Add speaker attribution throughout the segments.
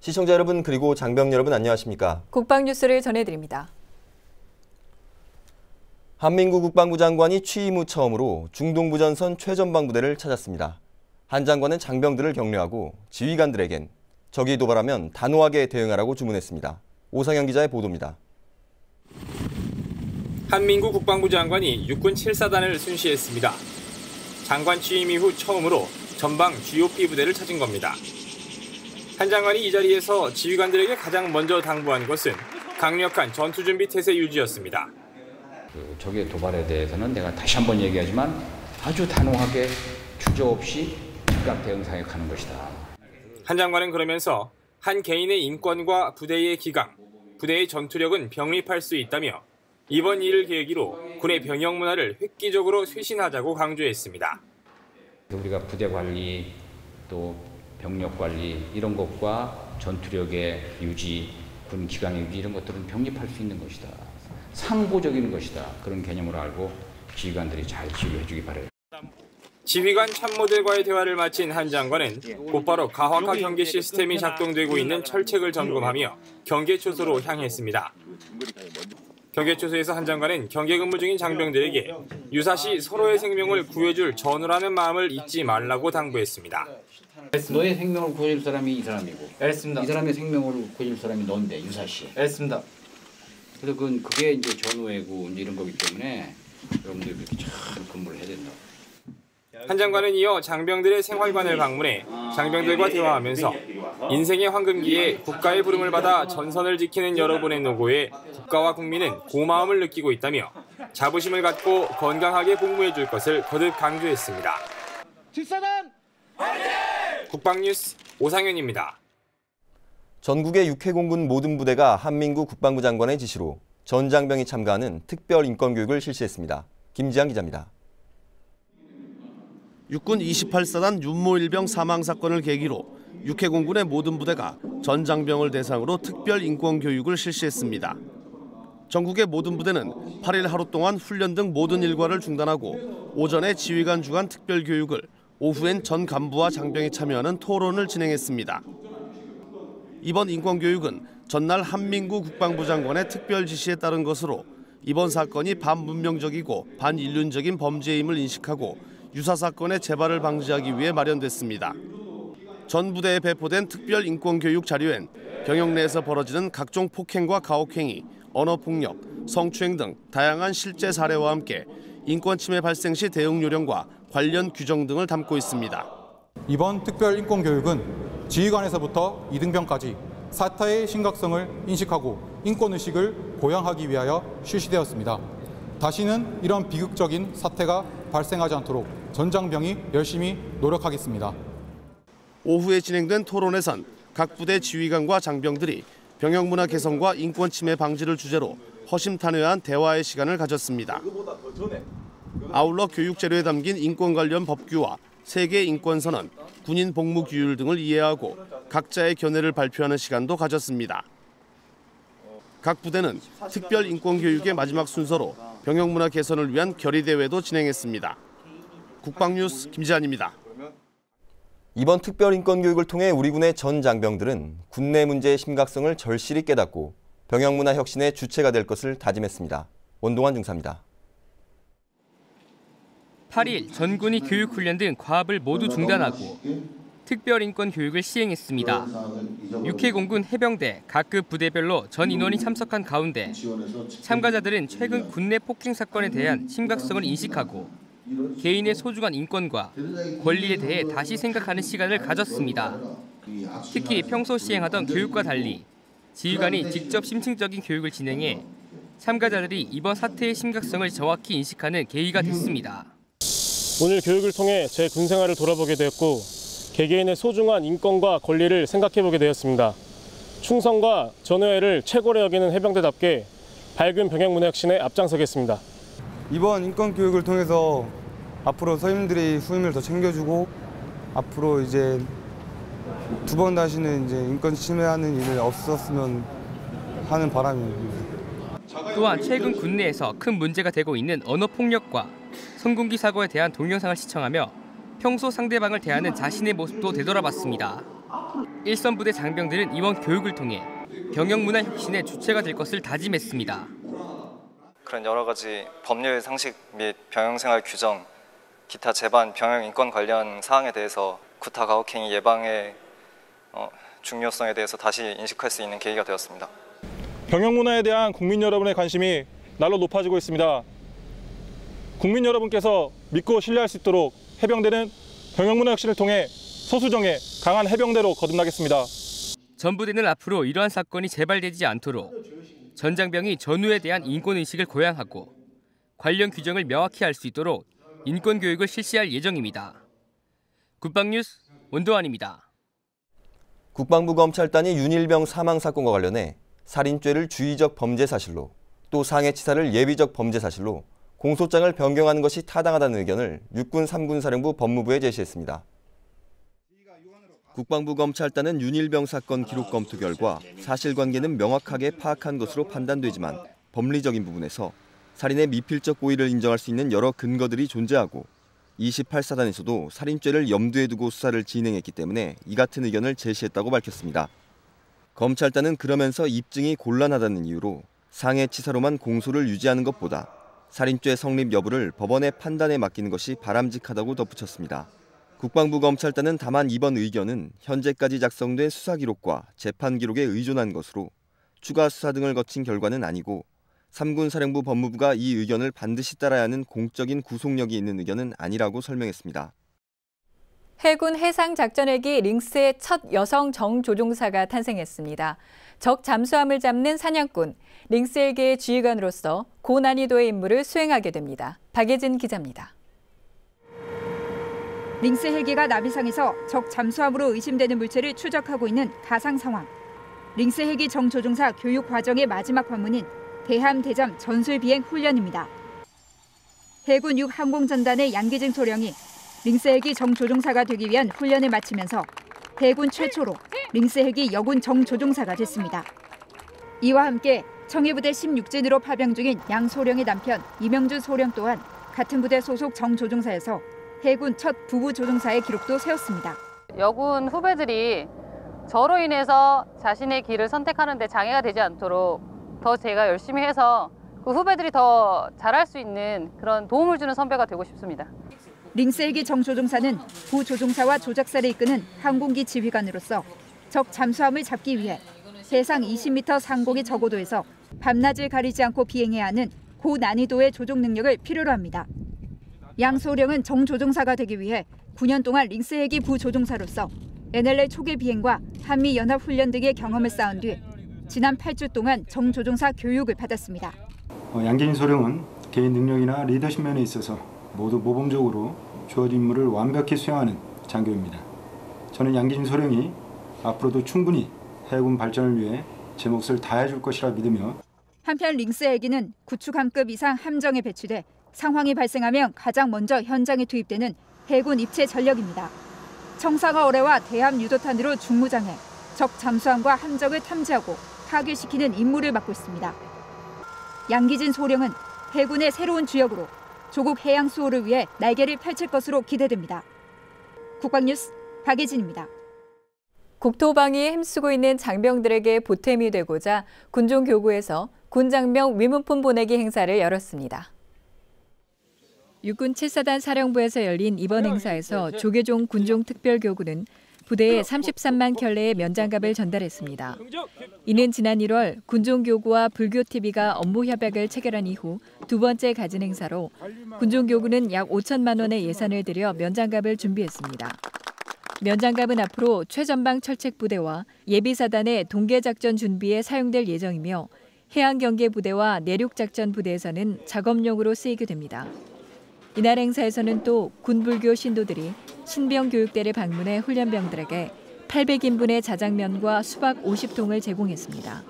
Speaker 1: 시청자 여러분 그리고 장병 여러분 안녕하십니까?
Speaker 2: 국방뉴스를 전해드립니다.
Speaker 1: 한민구 국방부 장관이 취임 후 처음으로 중동부전선 최전방 부대를 찾았습니다. 한 장관은 장병들을 격려하고 지휘관들에겐 적이 도발하면 단호하게 대응하라고 주문했습니다. 오상현 기자의 보도입니다.
Speaker 3: 한민구 국방부 장관이 육군 7사단을 순시했습니다. 장관 취임 이후 처음으로 전방 GOP 부대를 찾은 겁니다. 한 장관이 이 자리에서 지휘관들에게 가장 먼저 당부한 것은 강력한 전투준비 태세 유지였습니다.
Speaker 4: 적의 도발에 대해서는 내가 다시 한번 얘기하지만 아주 단호하게 주저없이 즉각 대응 사격하는 것이다.
Speaker 3: 한 장관은 그러면서 한 개인의 인권과 부대의 기강, 부대의 전투력은 병립할 수 있다며 이번 일을 계기로 군의 병영 문화를 획기적으로 쇄신하자고 강조했습니다.
Speaker 4: 우리가 부대 관리 또 병력 관리 이런 것과 전투력의 유지, 군 기강의 유지 이런 것들은 병립할 수 있는 것이다. 상호적인 것이다. 그런 개념으로 알고 지휘관들이 잘 지휘해 주기 바라요.
Speaker 3: 지휘관 참모들과의 대화를 마친 한 장관은 곧바로 가화카 경계 시스템이 작동되고 있는 철책을 점검하며 경계 초소로 향했습니다. 경계 초소에서 한 장관은 경계 근무 중인 장병들에게 유사시 서로의 생명을 구해줄 전우라는 마음을 잊지 말라고 당부했습니다.
Speaker 4: 너의 생명을 구해줄 사람이 이 사람이고,
Speaker 5: 알겠습니다.
Speaker 4: 이 사람의 생명을 구해줄 사람이 너인데 유사시.
Speaker 5: 알겠습니다.
Speaker 4: 그래서 그게 이제 전우애고 이제 이런 거기 때문에 여러분들이 그렇게 잘 근무를 해야 된다.
Speaker 3: 한 장관은 이어 장병들의 생활관을 방문해 장병들과 대화하면서 인생의 황금기에 국가의 부름을 받아 전선을 지키는 여러분의 노고에 국가와 국민은 고마움을 느끼고 있다며 자부심을 갖고 건강하게 복무해 줄 것을 거듭 강조했습니다.
Speaker 5: 7사단 화이팅!
Speaker 3: 국방뉴스 오상현입니다.
Speaker 1: 전국의 육해공군 모든 부대가 한민구 국방부 장관의 지시로 전 장병이 참가하는 특별 인권교육을 실시했습니다. 김지한 기자입니다.
Speaker 6: 육군 28사단 윤모일병 사망 사건을 계기로 육해공군의 모든 부대가 전 장병을 대상으로 특별 인권 교육을 실시했습니다. 전국의 모든 부대는 8일 하루 동안 훈련 등 모든 일과를 중단하고 오전에 지휘관 주간 특별 교육을, 오후엔 전 간부와 장병이 참여하는 토론을 진행했습니다. 이번 인권 교육은 전날 한민구 국방부 장관의 특별 지시에 따른 것으로 이번 사건이 반문명적이고 반인륜적인 범죄임을 인식하고 유사 사건의 재발을 방지하기 위해 마련됐습니다. 전 부대에 배포된 특별 인권 교육 자료엔 병영 내에서 벌어지는 각종 폭행과 가혹행위, 언어폭력, 성추행 등 다양한 실제 사례와 함께 인권 침해 발생 시 대응 요령과 관련 규정 등을 담고 있습니다.
Speaker 7: 이번 특별 인권 교육은 지휘관에서부터 이등병까지 사태의 심각성을 인식하고 인권의식을 보양하기 위하여 실시되었습니다. 다시는 이런 비극적인 사태가 발생하지 않도록 전 장병이 열심히 노력하겠습니다.
Speaker 6: 오후에 진행된 토론에선 각 부대 지휘관과 장병들이 병영 문화 개선과 인권 침해 방지를 주제로 허심탄회한 대화의 시간을 가졌습니다. 아울러 교육 자료에 담긴 인권 관련 법규와 세계 인권선언, 군인 복무 규율 등을 이해하고 각자의 견해를 발표하는 시간도 가졌습니다. 각 부대는 특별 인권 교육의 마지막 순서로 병영 문화 개선을 위한 결의대회도 진행했습니다. 국방뉴스 김지한입니다.
Speaker 1: 이번 특별 인권 교육을 통해 우리 군의 전 장병들은 군내 문제의 심각성을 절실히 깨닫고 병영 문화 혁신의 주체가 될 것을 다짐했습니다. 원동환 중사입니다.
Speaker 8: 8일 전군이 교육훈련 등 과업을 모두 중단하고 특별인권 교육을 시행했습니다. 육해공군 해병대 각급 부대별로 전 인원이 참석한 가운데 참가자들은 최근 군내 폭행 사건에 대한 심각성을 인식하고 개인의 소중한 인권과 권리에 대해 다시 생각하는 시간을 가졌습니다. 특히 평소 시행하던 교육과 달리 지휘관이 직접 심층적인 교육을 진행해 참가자들이 이번 사태의 심각성을 정확히 인식하는 계기가 됐습니다.
Speaker 9: 오늘 교육을 통해 제 군 생활을 돌아보게 되었고 개개인의 소중한 인권과 권리를 생각해보게 되었습니다. 충성과 전우애를 최고로 여기는 해병대답게 밝은 병영 문화 혁신에 앞장서겠습니다.
Speaker 10: 이번 인권 교육을 통해서 앞으로 선임들이 후임을 더 챙겨주고 앞으로 이제 두 번 다시는 이제 인권 침해하는 일이 없었으면 하는 바람입니다.
Speaker 8: 또한 최근 군내에서 큰 문제가 되고 있는 언어폭력과 성군기 사고에 대한 동영상을 시청하며 평소 상대방을 대하는 자신의 모습도 되돌아봤습니다. 일선 부대 장병들은 이번 교육을 통해 병영 문화 혁신의 주체가 될 것을 다짐했습니다.
Speaker 11: 그런 여러 가지 법률 상식 및 병영생활 규정, 기타 제반 병영 인권 관련 사항에 대해서 구타 가혹행위 예방의 중요성에 대해서 다시 인식할 수 있는 계기가 되었습니다.
Speaker 9: 병영 문화에 대한 국민 여러분의 관심이 날로 높아지고 있습니다. 국민 여러분께서 믿고 신뢰할 수 있도록 해병대는 병영 문화 혁신을 통해 소수정예 강한 해병대로 거듭나겠습니다.
Speaker 8: 전부대는 앞으로 이러한 사건이 재발되지 않도록 전 장병이 전우에 대한 인권의식을 고양하고 관련 규정을 명확히 알 수 있도록 인권교육을 실시할 예정입니다. 국방뉴스 원도환입니다.
Speaker 1: 국방부 검찰단이 윤일병 사망 사건과 관련해 살인죄를 주의적 범죄 사실로 또 상해치사를 예비적 범죄 사실로 공소장을 변경하는 것이 타당하다는 의견을 육군 3군 사령부 법무부에 제시했습니다. 국방부 검찰단은 윤일병 사건 기록 검토 결과 사실관계는 명확하게 파악한 것으로 판단되지만 법리적인 부분에서 살인의 미필적 고의를 인정할 수 있는 여러 근거들이 존재하고 28사단에서도 살인죄를 염두에 두고 수사를 진행했기 때문에 이 같은 의견을 제시했다고 밝혔습니다. 검찰단은 그러면서 입증이 곤란하다는 이유로 상해치사로만 공소를 유지하는 것보다 살인죄 성립 여부를 법원의 판단에 맡기는 것이 바람직하다고 덧붙였습니다. 국방부 검찰단은 다만 이번 의견은 현재까지 작성된 수사 기록과 재판 기록에 의존한 것으로 추가 수사 등을 거친 결과는 아니고 3군 사령부 법무부가 이 의견을 반드시 따라야 하는 공적인 구속력이 있는 의견은 아니라고 설명했습니다.
Speaker 2: 해군 해상작전헬기 링스의 첫 여성 정조종사가 탄생했습니다. 적 잠수함을 잡는 사냥꾼, 링스 헬기의 지휘관으로서 고난이도의 임무를 수행하게 됩니다. 박예진 기자입니다.
Speaker 12: 링스 헬기가 나비상에서 적 잠수함으로 의심되는 물체를 추적하고 있는 가상 상황. 링스 헬기 정조종사 교육 과정의 마지막 관문인 대함 대잠 전술 비행 훈련입니다. 해군 6항공전단의 양기진 소령이 링스 헬기 정조종사가 되기 위한 훈련을 마치면서 해군 최초로 링스 헬기 여군 정조종사가 됐습니다. 이와 함께 청해부대 16진으로 파병 중인 양 소령의 남편 이명주 소령 또한 같은 부대 소속 정조종사에서 해군 첫 부부 조종사의 기록도 세웠습니다.
Speaker 13: 여군 후배들이 저로 인해서 자신의 길을 선택하는 데 장애가 되지 않도록 더 제가 열심히 해서 그 후배들이 더 잘할 수 있는 그런 도움을 주는 선배가 되고 싶습니다.
Speaker 12: 링스 헬기 정조종사는 부조종사와 조작사를 이끄는 항공기 지휘관으로서 적 잠수함을 잡기 위해 해상 20m 상공의 저고도에서 밤낮을 가리지 않고 비행해야 하는 고난이도의 조종 능력을 필요로 합니다. 양 소령은 정조종사가 되기 위해 9년 동안 링스 헬기 부조종사로서 NLL 초계 비행과 한미연합훈련 등의 경험을 쌓은 뒤 지난 8주 동안 정조종사 교육을 받았습니다.
Speaker 14: 양기진 소령은 개인 능력이나 리더십 면에 있어서 모두 모범적으로 주어진 임무를 완벽히 수행하는 장교입니다. 저는 양기진 소령이 앞으로도 충분히 해군 발전을 위해 제 몫을 다해줄 것이라 믿으며
Speaker 12: 한편 링스 헬기는 구축함급 이상 함정에 배치돼 상황이 발생하면 가장 먼저 현장에 투입되는 해군 입체 전력입니다. 청사가 어뢰와 대함 유도탄으로 중무장해 적 잠수함과 함정을 탐지하고 파괴시키는 임무를 맡고 있습니다. 양기진 소령은 해군의 새로운 주역으로 조국 해양 수호를 위해 날개를 펼칠 것으로 기대됩니다. 국방뉴스 박예진입니다.
Speaker 2: 국토방위에 힘쓰고 있는 장병들에게 보탬이 되고자 군종교구에서 군장병 위문품 보내기 행사를 열었습니다. 육군 7사단 사령부에서 열린 이번 행사에서 조계종 군종특별교구는 부대에 33만 켤레의 면장갑을 전달했습니다. 이는 지난 1월 군종교구와 불교TV가 업무 협약을 체결한 이후 두 번째 가진 행사로 군종교구는 약 5천만 원의 예산을 들여 면장갑을 준비했습니다. 면장갑은 앞으로 최전방 철책부대와 예비사단의 동계작전 준비에 사용될 예정이며 해양경계부대와 내륙작전부대에서는 작업용으로 쓰이게 됩니다. 이날 행사에서는 또 군불교 신도들이 신병교육대를 방문해 훈련병들에게 800인분의 자장면과 수박 50통을 제공했습니다.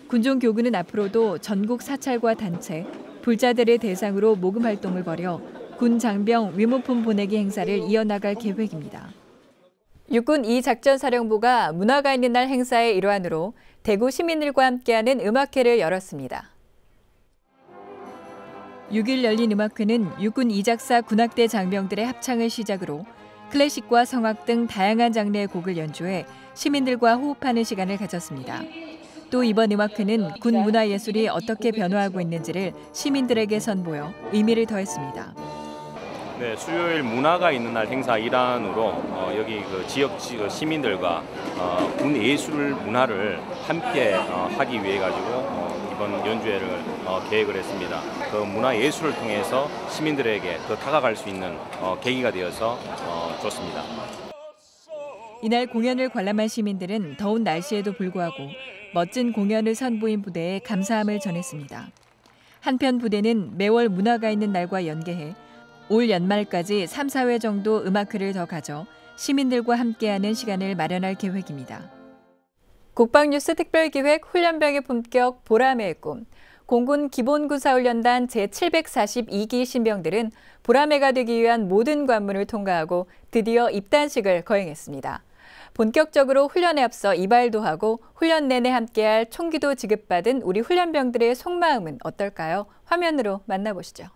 Speaker 2: 군종교구는 앞으로도 전국 사찰과 단체, 불자들을 대상으로 모금 활동을 벌여 군 장병 위문품 보내기 행사를 이어나갈 계획입니다. 육군 2작전사령부가 문화가 있는 날 행사의 일환으로 대구 시민들과 함께하는 음악회를 열었습니다. 6일 열린 음악회는 육군 2작사 군악대 장병들의 합창을 시작으로 클래식과 성악 등 다양한 장르의 곡을 연주해 시민들과 호흡하는 시간을 가졌습니다. 또 이번 음악회는 군 문화예술이 어떻게 변화하고 있는지를 시민들에게 선보여 의미를 더했습니다.
Speaker 15: 네, 수요일 문화가 있는 날 행사 일환으로 여기 그 지역 시민들과 군 예술 문화를 함께 하기 위해 가지고 이번 연주회를 계획을 했습니다. 그 문화 예술을 통해서 시민들에게 더 다가갈 수 있는 계기가 되어서 좋습니다.
Speaker 2: 이날 공연을 관람한 시민들은 더운 날씨에도 불구하고 멋진 공연을 선보인 부대에 감사함을 전했습니다. 한편 부대는 매월 문화가 있는 날과 연계해 올 연말까지 3, 4회 정도 음악회를 더 가져 시민들과 함께하는 시간을 마련할 계획입니다. 국방뉴스 특별기획 훈련병의 품격 보람의 꿈. 공군 기본군사훈련단 제742기 신병들은 보람회가 되기 위한 모든 관문을 통과하고 드디어 입단식을 거행했습니다. 본격적으로 훈련에 앞서 이발도 하고 훈련 내내 함께할 총기도 지급받은 우리 훈련병들의 속마음은 어떨까요? 화면으로 만나보시죠.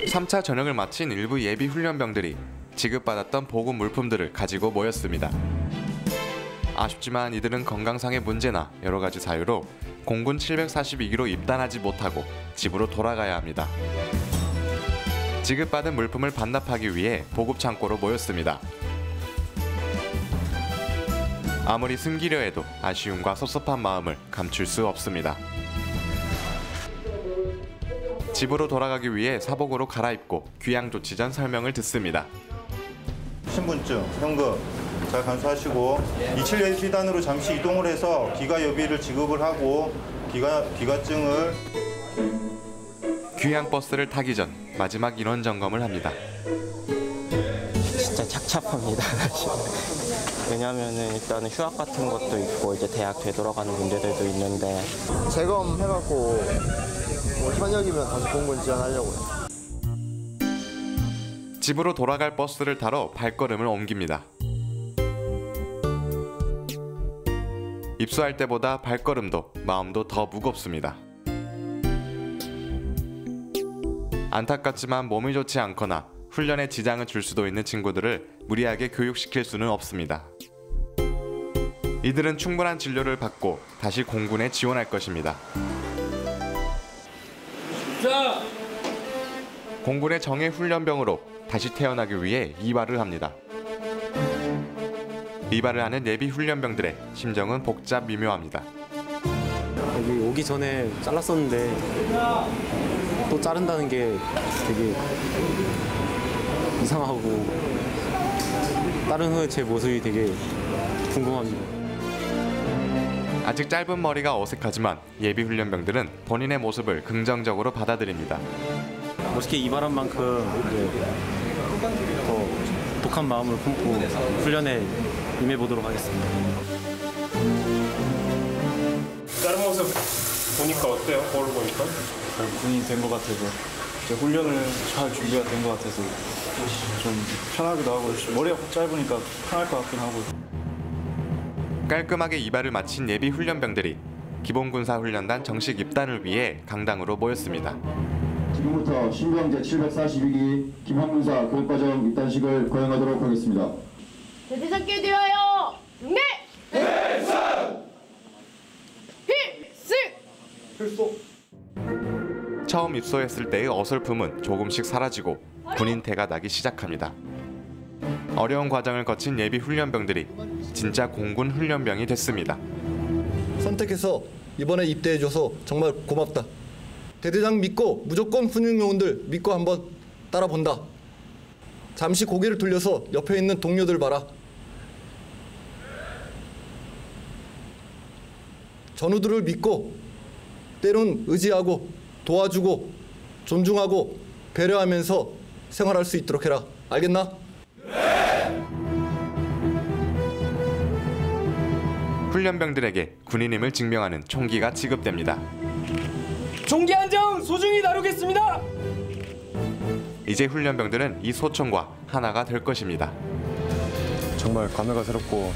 Speaker 16: (3차) 전역을 마친 일부 예비 훈련병들이 지급받았던 보급 물품들을 가지고 모였습니다. 아쉽지만 이들은 건강상의 문제나 여러 가지 사유로 공군 742기로 입단하지 못하고 집으로 돌아가야 합니다. 지급받은 물품을 반납하기 위해 보급 창고로 모였습니다. 아무리 숨기려 해도 아쉬움과 섭섭한 마음을 감출 수 없습니다. 집으로 돌아가기 위해 사복으로 갈아입고 귀향 조치 전 설명을 듣습니다.
Speaker 17: 신분증, 현금 잘 간수하시고 27 예비단으로 잠시 이동을 해서 기가여비를 지급을 하고 기가증을
Speaker 16: 귀향 버스를 타기 전 마지막 인원 점검을 합니다.
Speaker 18: 진짜 착잡합니다. 왜냐하면은 일단은 휴학 같은 것도 있고 이제 대학 되돌아가는 문제들도 있는데
Speaker 19: 재검해갖고 현역이면 다시 공군 지원하려고요.
Speaker 16: 집으로 돌아갈 버스를 타러 발걸음을 옮깁니다. 입소할 때보다 발걸음도 마음도 더 무겁습니다. 안타깝지만 몸이 좋지 않거나 훈련에 지장을 줄 수도 있는 친구들을 무리하게 교육시킬 수는 없습니다. 이들은 충분한 진료를 받고 다시 공군에 지원할 것입니다. 공군의 정예 훈련병으로 다시 태어나기 위해 이발을 합니다. 이발을 하는 예비 훈련병들의 심정은 복잡 미묘합니다.
Speaker 20: 여기 오기 전에 잘랐었는데 또 자른다는 게 되게 이상하고 다른 후에 제 모습이 되게 궁금합니다.
Speaker 16: 아직 짧은 머리가 어색하지만 예비 훈련병들은 본인의 모습을 긍정적으로 받아들입니다.
Speaker 20: 멋있게 이발한 만큼 이제 더 독한 마음을 품고 훈련에 임해보도록 하겠습니다.
Speaker 9: 다른 모습 보니까 어때요? 거울 보니까?
Speaker 21: 군인이 된 것 같아서 이제 훈련을 잘 준비가 된 것 같아서 좀 편하기도 하고 머리가 짧으니까 편할 것 같긴 하고.
Speaker 16: 깔끔하게 이발을 마친 예비 훈련병들이 기본군사훈련단 정식 입단을 위해 강당으로 모였습니다.
Speaker 22: 지금부터 신병 제742기 김한군사 교육과정 입단식을 거행하도록 하겠습니다.
Speaker 23: 대대장께 대하여 네! 대상!
Speaker 22: 필수!
Speaker 16: 처음 입소했을 때의 어설픔은 조금씩 사라지고 군인 태가 나기 시작합니다. 어려운 과정을 거친 예비 훈련병들이 진짜 공군 훈련병이 됐습니다.
Speaker 24: 선택해서 이번에 입대해줘서 정말 고맙다. 대대장 믿고 무조건 훈육 요원들 믿고 한번 따라본다. 잠시 고개를 돌려서 옆에 있는 동료들 봐라. 전우들을 믿고 때론 의지하고 도와주고 존중하고 배려하면서 생활할 수 있도록 해라. 알겠나?
Speaker 16: 훈련병들에게 군인임을 증명하는 총기가 지급됩니다.
Speaker 23: 총기 한 장 소중히 다루겠습니다.
Speaker 16: 이제 훈련병들은 이 소총과 하나가 될 것입니다.
Speaker 3: 정말 감회가 새롭고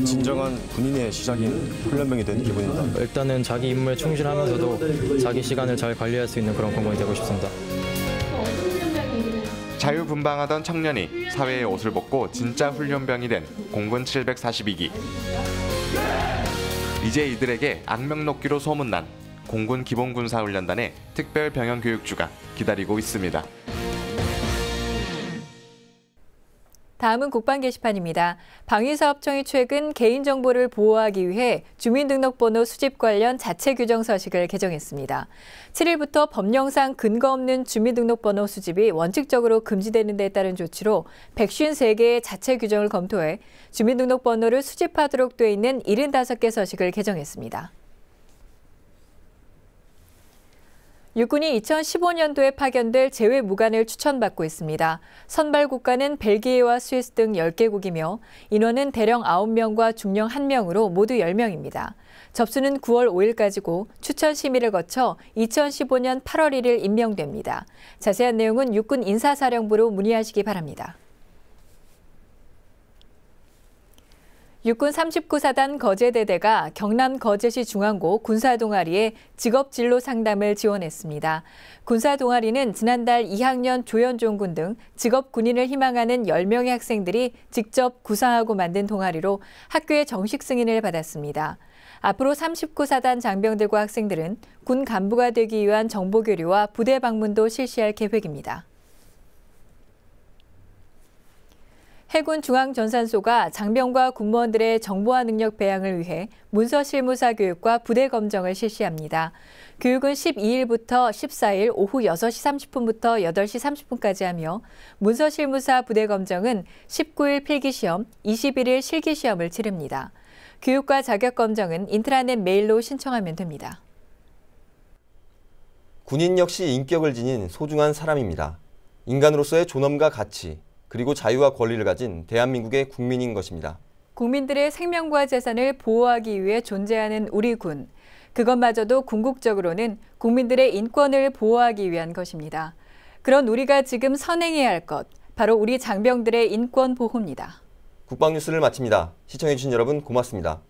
Speaker 3: 진정한 군인의 시작인 훈련병이 된 기분입니다.
Speaker 4: 일단은 자기 임무에 충실하면서도 자기 시간을 잘 관리할 수 있는 그런 공무원이 되고 싶습니다.
Speaker 16: 자유분방하던 청년이 사회의 옷을 벗고 진짜 훈련병이 된 공군 742기. 이제 이들에게 악명높기로 소문난 공군 기본군사훈련단의 특별병영교육주가 기다리고 있습니다.
Speaker 2: 다음은 국방 게시판입니다. 방위사업청이 최근 개인정보를 보호하기 위해 주민등록번호 수집 관련 자체 규정 서식을 개정했습니다. 7일부터 법령상 근거 없는 주민등록번호 수집이 원칙적으로 금지되는 데 따른 조치로 153개의 자체 규정을 검토해 주민등록번호를 수집하도록 돼 있는 75개 서식을 개정했습니다. 육군이 2015년도에 파견될 제외 무관을 추천받고 있습니다. 선발 국가는 벨기에와 스위스 등 10개국이며 인원은 대령 9명과 중령 1명으로 모두 10명입니다. 접수는 9월 5일까지고 추천 심의를 거쳐 2015년 8월 1일 임명됩니다. 자세한 내용은 육군 인사사령부로 문의하시기 바랍니다. 육군 39사단 거제대대가 경남 거제시 중앙고 군사동아리에 직업진로 상담을 지원했습니다. 군사동아리는 지난달 2학년 조연종군 등 직업군인을 희망하는 10명의 학생들이 직접 구상하고 만든 동아리로 학교에 정식 승인을 받았습니다. 앞으로 39사단 장병들과 학생들은 군 간부가 되기 위한 정보교류와 부대 방문도 실시할 계획입니다. 해군 중앙전산소가 장병과 군무원들의 정보화 능력 배양을 위해 문서실무사 교육과 부대 검정을 실시합니다. 교육은 12일부터 14일 오후 6시 30분부터 8시 30분까지 하며 문서실무사 부대 검정은 19일 필기시험, 21일 실기시험을 치릅니다. 교육과 자격검정은 인트라넷 메일로 신청하면 됩니다.
Speaker 1: 군인 역시 인격을 지닌 소중한 사람입니다. 인간으로서의 존엄과 가치, 그리고 자유와 권리를 가진 대한민국의 국민인 것입니다.
Speaker 2: 국민들의 생명과 재산을 보호하기 위해 존재하는 우리 군. 그것마저도 궁극적으로는 국민들의 인권을 보호하기 위한 것입니다. 그런 우리가 지금 선행해야 할 것, 바로 우리 장병들의 인권 보호입니다.
Speaker 1: 국방뉴스를 마칩니다. 시청해주신 여러분 고맙습니다.